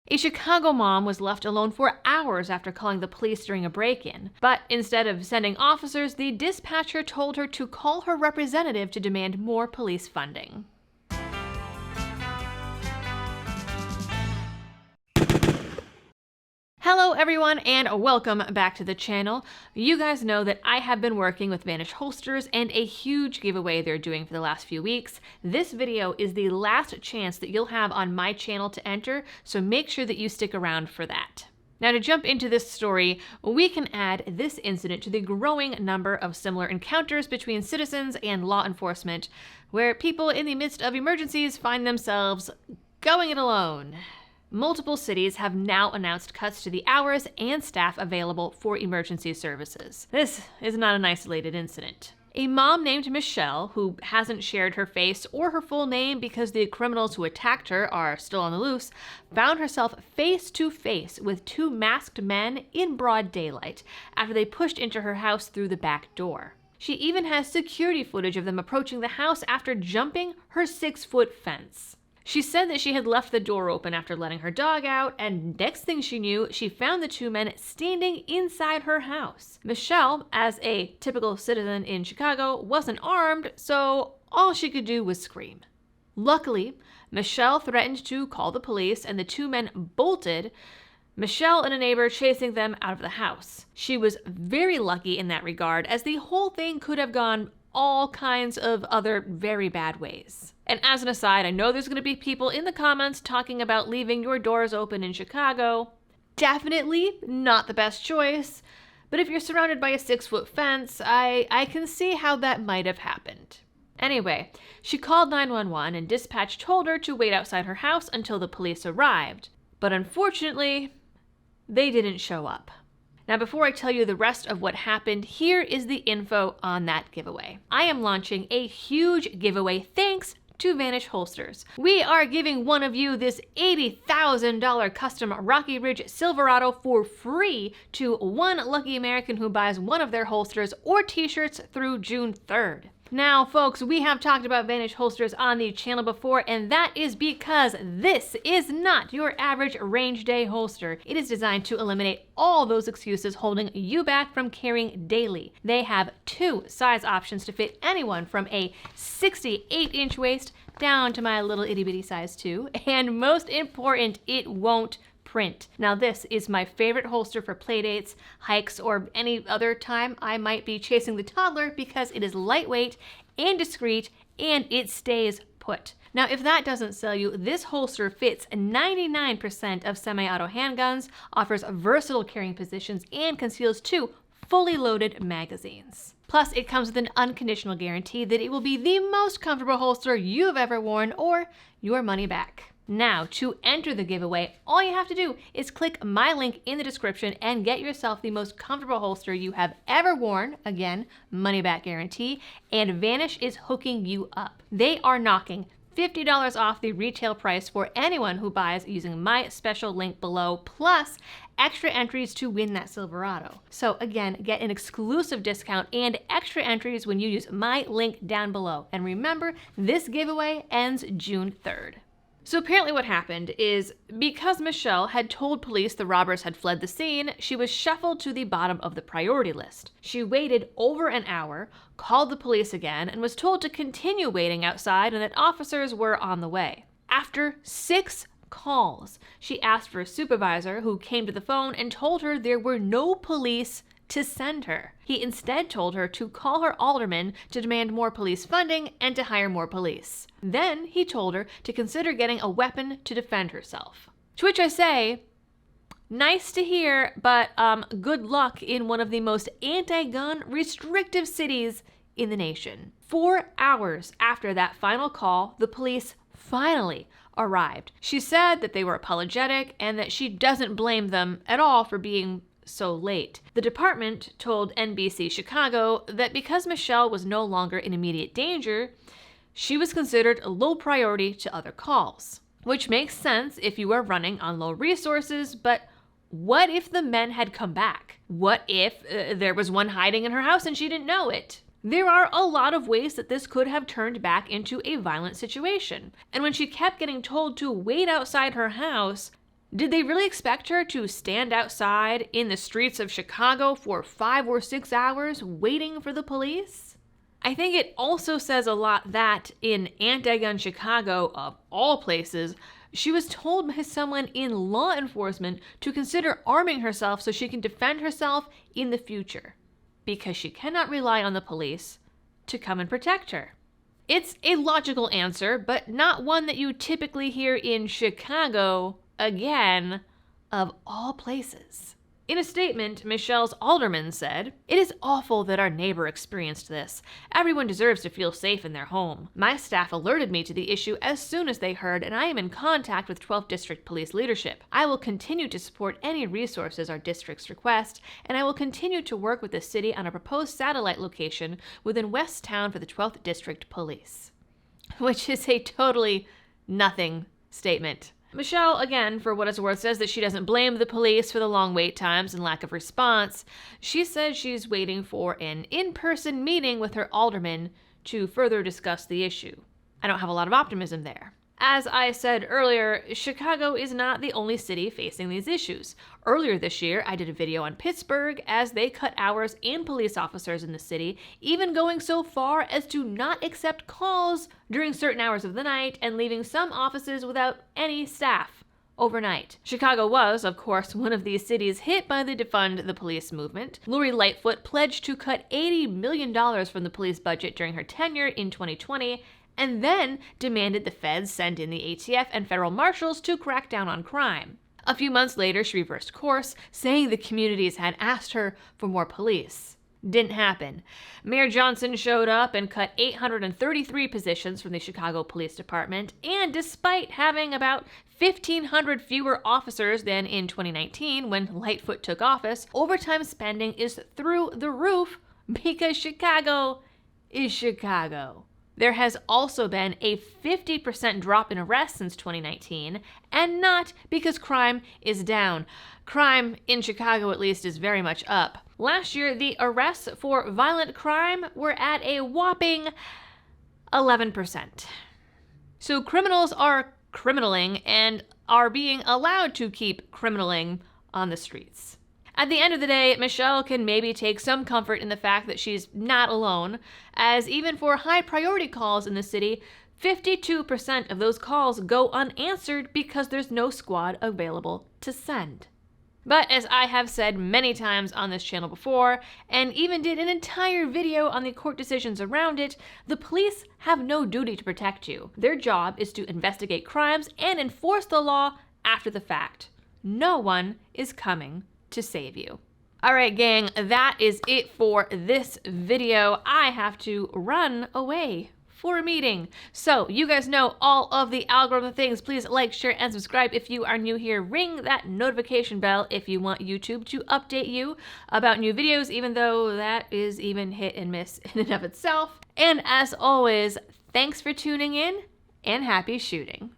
A Chicago mom was left alone for hours after calling the police during a break-in, but instead of sending officers, the dispatcher told her to call her representative to demand more police funding. Hello everyone and welcome back to the channel. You guys know that I have been working with Vanish Holsters and a huge giveaway they're doing for the last few weeks. This video is the last chance that you'll have on my channel to enter, so make sure that you stick around for that. Now, to jump into this story, we can add this incident to the growing number of similar encounters between citizens and law enforcement, where people in the midst of emergencies find themselves going it alone. Multiple cities have now announced cuts to the hours and staff available for emergency services. This is not an isolated incident. A mom named Michelle, who hasn't shared her face or her full name because the criminals who attacked her are still on the loose, found herself face to face with two masked men in broad daylight after they pushed into her house through the back door. She even has security footage of them approaching the house after jumping her 6-foot fence. She said that she had left the door open after letting her dog out, and next thing she knew, she found the two men standing inside her house. Michelle, as a typical citizen in Chicago, wasn't armed, so all she could do was scream. Luckily, Michelle threatened to call the police, and the two men bolted, Michelle and a neighbor chasing them out of the house. She was very lucky in that regard, as the whole thing could have gone all kinds of other very bad ways. And as an aside, I know there's going to be people in the comments talking about leaving your doors open in Chicago. Definitely not the best choice, but if you're surrounded by a 6-foot fence, I can see how that might have happened. Anyway, she called 911 and dispatch told her to wait outside her house until the police arrived. But unfortunately, they didn't show up. Now, before I tell you the rest of what happened, here is the info on that giveaway. I am launching a huge giveaway thanks to Vanish Holsters. We are giving one of you this $80,000 custom Rocky Ridge Silverado for free to one lucky American who buys one of their holsters or t-shirts through June 3rd. Now, folks, we have talked about Vanish Holsters on the channel before, and that is because this is not your average range day holster. It is designed to eliminate all those excuses holding you back from carrying daily. They have 2 size options to fit anyone from a 68-inch waist down to my little itty-bitty size 2, and most important, it won't print. Now, this is my favorite holster for playdates, hikes, or any other time I might be chasing the toddler because it is lightweight and discreet and it stays put. Now, if that doesn't sell you, this holster fits 99% of semi-auto handguns, offers versatile carrying positions, and conceals 2 fully loaded magazines. Plus, it comes with an unconditional guarantee that it will be the most comfortable holster you've ever worn or your money back. Now, to enter the giveaway, all you have to do is click my link in the description and get yourself the most comfortable holster you have ever worn. Again, money back guarantee, and Vanish is hooking you up. They are knocking $50 off the retail price for anyone who buys using my special link below, plus extra entries to win that Silverado. So again, get an exclusive discount and extra entries when you use my link down below. And remember, this giveaway ends June 3rd. So apparently what happened is, because Michelle had told police the robbers had fled the scene, she was shuffled to the bottom of the priority list. She waited over an hour, called the police again, and was told to continue waiting outside and that officers were on the way. After 6 calls, she asked for a supervisor who came to the phone and told her there were no police to send her. He instead told her to call her alderman to demand more police funding and to hire more police. Then he told her to consider getting a weapon to defend herself. To which I say, nice to hear, but good luck in one of the most anti-gun restrictive cities in the nation. 4 hours after that final call, the police finally arrived. She said that they were apologetic and that she doesn't blame them at all for being so late. The department told NBC Chicago that because Michelle was no longer in immediate danger, she was considered a low priority to other calls. Which makes sense if you are running on low resources, but what if the men had come back? What if there was one hiding in her house and she didn't know it? There are a lot of ways that this could have turned back into a violent situation. And when she kept getting told to wait outside her house, Did they really expect her to stand outside in the streets of Chicago for 5 or 6 hours waiting for the police? I think it also says a lot that in Anti-Gun Chicago, of all places, she was told by someone in law enforcement to consider arming herself so she can defend herself in the future, because she cannot rely on the police to come and protect her. It's a logical answer, but not one that you typically hear in Chicago, again, of all places. In a statement, Michelle's alderman said, "It is awful that our neighbor experienced this. Everyone deserves to feel safe in their home. My staff alerted me to the issue as soon as they heard, and I am in contact with 12th District Police leadership. I will continue to support any resources our districts request, and I will continue to work with the city on a proposed satellite location within West Town for the 12th District Police." Which is a totally nothing statement. Michelle, again, for what it's worth, says that she doesn't blame the police for the long wait times and lack of response. She says she's waiting for an in-person meeting with her alderman to further discuss the issue. I don't have a lot of optimism there. As I said earlier, Chicago is not the only city facing these issues. Earlier this year, I did a video on Pittsburgh as they cut hours and police officers in the city, even going so far as to not accept calls during certain hours of the night and leaving some offices without any staff overnight. Chicago was, of course, one of these cities hit by the Defund the Police movement. Lori Lightfoot pledged to cut $80 million from the police budget during her tenure in 2020, and then demanded the feds send in the ATF and federal marshals to crack down on crime. A few months later, she reversed course, saying the communities had asked her for more police. Didn't happen. Mayor Johnson showed up and cut 833 positions from the Chicago Police Department, and despite having about 1,500 fewer officers than in 2019 when Lightfoot took office, overtime spending is through the roof because Chicago is Chicago. There has also been a 50% drop in arrests since 2019, and not because crime is down. Crime, in Chicago at least, is very much up. Last year, the arrests for violent crime were at a whopping 11%. So criminals are criminaling and are being allowed to keep criminaling on the streets. At the end of the day, Michelle can maybe take some comfort in the fact that she's not alone, as even for high priority calls in the city, 52% of those calls go unanswered because there's no squad available to send. But as I have said many times on this channel before, and even did an entire video on the court decisions around it, the police have no duty to protect you. Their job is to investigate crimes and enforce the law after the fact. No one is coming to save you. All right, gang, that is it for this video. I have to run away for a meeting. So you guys know all of the algorithm things. Please like, share, and subscribe if you are new here. Ring that notification bell if you want YouTube to update you about new videos, even though that is even hit and miss in and of itself. And as always, thanks for tuning in and happy shooting.